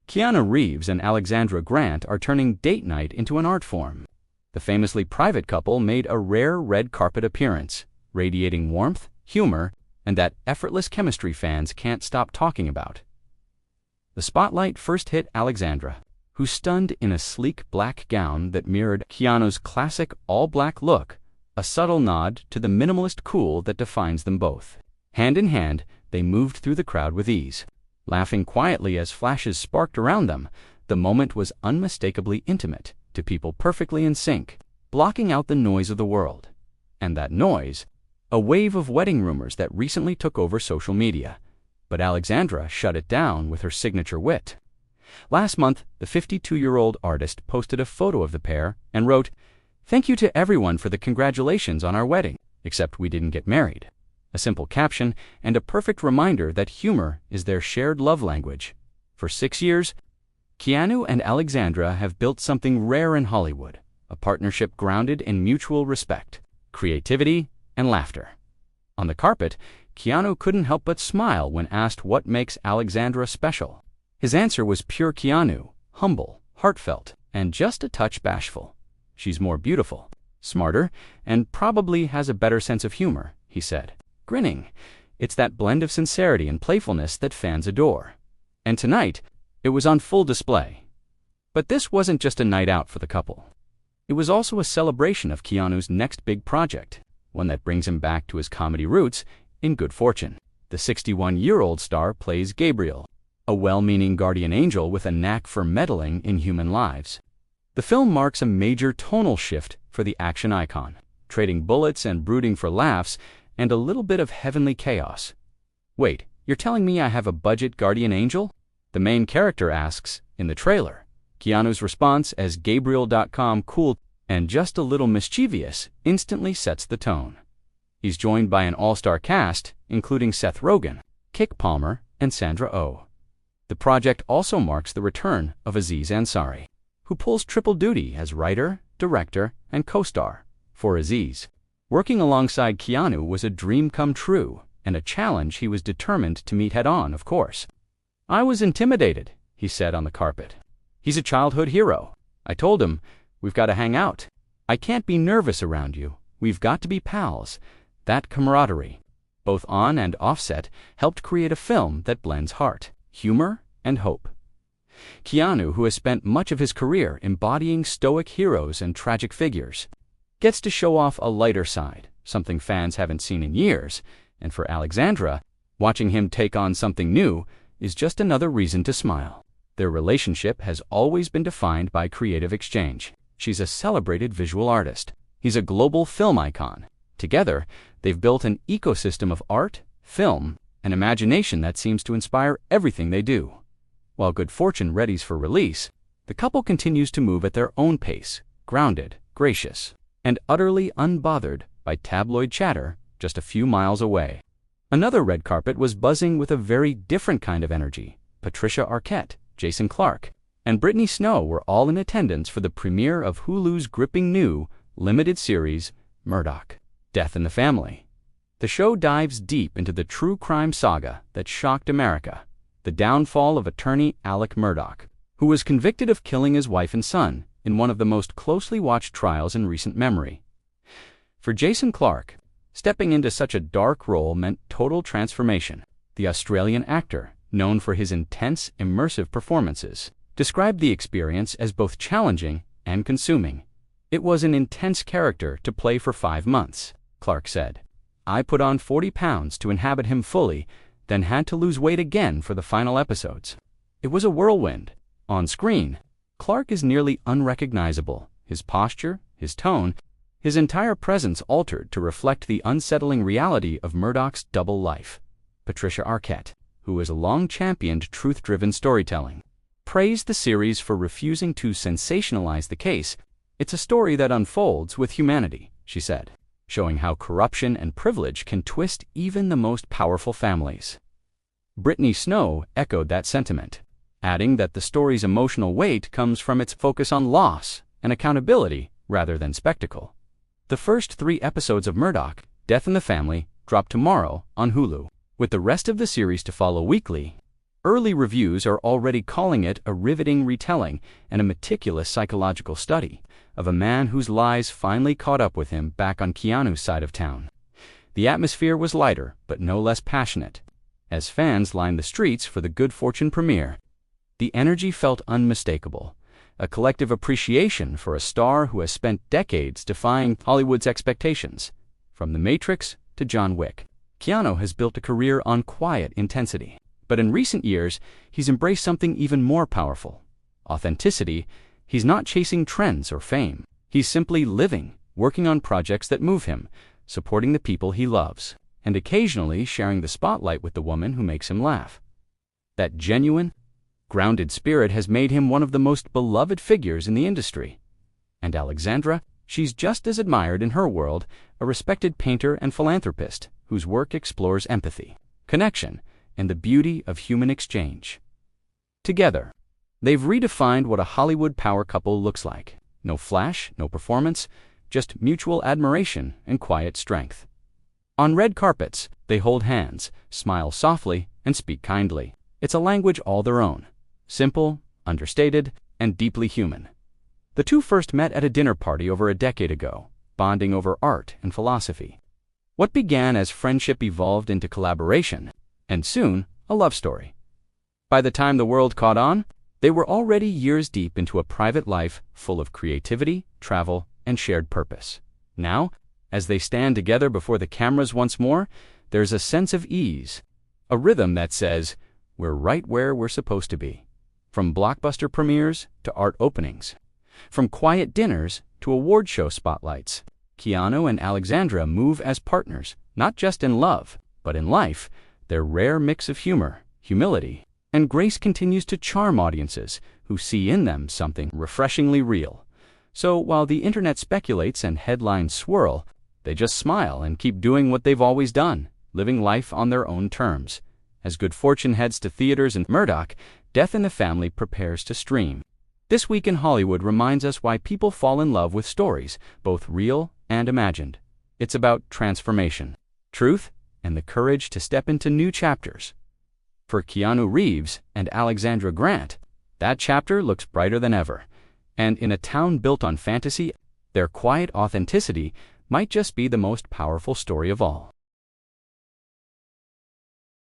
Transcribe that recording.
Keanu Reeves and Alexandra are turning date night into an art form. The famously private couple made a rare red carpet appearance, radiating warmth, humor, and that effortless chemistry fans can't stop talking about. The spotlight first hit Alexandra, who stunned in a sleek black gown that mirrored Keanu's classic all-black look, a subtle nod to the minimalist cool that defines them both. Hand in hand, they moved through the crowd with ease. Laughing quietly as flashes sparked around them, the moment was unmistakably intimate to people perfectly in sync, blocking out the noise of the world. And that noise, a wave of wedding rumors that recently took over social media. But Alexandra shut it down with her signature wit. Last month, the 52-year-old artist posted a photo of the pair and wrote, "Thank you to everyone for the congratulations on our wedding, except we didn't get married." A simple caption and a perfect reminder that humor is their shared love language. For 6 years, Keanu and Alexandra have built something rare in Hollywood, a partnership grounded in mutual respect, creativity, and laughter. On the carpet, Keanu couldn't help but smile when asked what makes Alexandra special. His answer was pure Keanu, humble, heartfelt, and just a touch bashful. "She's more beautiful, smarter, and probably has a better sense of humor," he said, grinning. "It's that blend of sincerity and playfulness that fans adore." And tonight, it was on full display. But this wasn't just a night out for the couple. It was also a celebration of Keanu's next big project, one that brings him back to his comedy roots in Good Fortune. The 61-year-old star plays Gabriel, a well-meaning guardian angel with a knack for meddling in human lives. The film marks a major tonal shift for the action icon, trading bullets and brooding for laughs and a little bit of heavenly chaos. "Wait, you're telling me I have a budget guardian angel?" the main character asks in the trailer. Keanu's response as Gabriel.com cool and just a little mischievous instantly sets the tone. He's joined by an all-star cast, including Seth Rogen, Keke Palmer, and Sandra Oh. The project also marks the return of Aziz Ansari, who pulls triple duty as writer, director, and co-star. For Aziz, working alongside Keanu was a dream come true and a challenge he was determined to meet head-on, of course. "I was intimidated," he said on the carpet. "He's a childhood hero. I told him, we've got to hang out. I can't be nervous around you. We've got to be pals." That camaraderie, both on and offset, helped create a film that blends heart, humor, and hope. Keanu, who has spent much of his career embodying stoic heroes and tragic figures, gets to show off a lighter side, something fans haven't seen in years, and for Alexandra, watching him take on something new is just another reason to smile. Their relationship has always been defined by creative exchange. She's a celebrated visual artist. He's a global film icon. Together, they've built an ecosystem of art, film, and imagination that seems to inspire everything they do. While Good Fortune readies for release, the couple continues to move at their own pace, grounded, gracious, and utterly unbothered by tabloid chatter just a few miles away. Another red carpet was buzzing with a very different kind of energy. Patricia Arquette, Jason Clarke, and Brittany Snow were all in attendance for the premiere of Hulu's gripping new, limited series, Murdoch: Death in the Family. The show dives deep into the true crime saga that shocked America, the downfall of attorney Alec Murdaugh, who was convicted of killing his wife and son in one of the most closely watched trials in recent memory. For Jason Clarke, stepping into such a dark role meant total transformation. The Australian actor, known for his intense, immersive performances, described the experience as both challenging and consuming. "It was an intense character to play for 5 months," Clarke said. "I put on 40 pounds to inhabit him fully, then had to lose weight again for the final episodes. It was a whirlwind." On screen, Clarke is nearly unrecognizable, his posture, his tone, his entire presence altered to reflect the unsettling reality of Murdaugh's double life. Patricia Arquette, who has long championed truth-driven storytelling, praised the series for refusing to sensationalize the case. "It's a story that unfolds with humanity," she said, showing how corruption and privilege can twist even the most powerful families. Brittany Snow echoed that sentiment, adding that the story's emotional weight comes from its focus on loss and accountability rather than spectacle. The first 3 episodes of Murdoch: Death in the Family drop tomorrow on Hulu, with the rest of the series to follow weekly. Early reviews are already calling it a riveting retelling and a meticulous psychological study of a man whose lies finally caught up with him back on Keanu's side of town. The atmosphere was lighter, but no less passionate. As fans lined the streets for the good fortune premiere, the energy felt unmistakable, a collective appreciation for a star who has spent decades defying Hollywood's expectations. From The Matrix to John Wick, Keanu has built a career on quiet intensity. But in recent years, he's embraced something even more powerful: authenticity. He's not chasing trends or fame. He's simply living, working on projects that move him, supporting the people he loves, and occasionally sharing the spotlight with the woman who makes him laugh. That genuine, grounded spirit has made him one of the most beloved figures in the industry. And Alexandra, she's just as admired in her world, a respected painter and philanthropist whose work explores empathy, connection, and the beauty of human exchange. Together, they've redefined what a Hollywood power couple looks like. No flash, no performance, just mutual admiration and quiet strength. On red carpets, they hold hands, smile softly, and speak kindly. It's a language all their own, simple, understated, and deeply human. The two first met at a dinner party over a decade ago, bonding over art and philosophy. What began as friendship evolved into collaboration, and soon, a love story. By the time the world caught on, they were already years deep into a private life full of creativity, travel, and shared purpose. Now, as they stand together before the cameras once more, there's a sense of ease, a rhythm that says, we're right where we're supposed to be. From blockbuster premieres to art openings, from quiet dinners to award show spotlights, Keanu and Alexandra move as partners, not just in love, but in life. Their rare mix of humor, humility, and grace continues to charm audiences who see in them something refreshingly real. So while the internet speculates and headlines swirl, they just smile and keep doing what they've always done, living life on their own terms. As good fortune heads to theaters in Murdoch, Death in the Family prepares to stream. This Week in Hollywood reminds us why people fall in love with stories, both real and imagined. It's about transformation, truth, and the courage to step into new chapters. For Keanu Reeves and Alexandra Grant, that chapter looks brighter than ever. And in a town built on fantasy, their quiet authenticity might just be the most powerful story of all.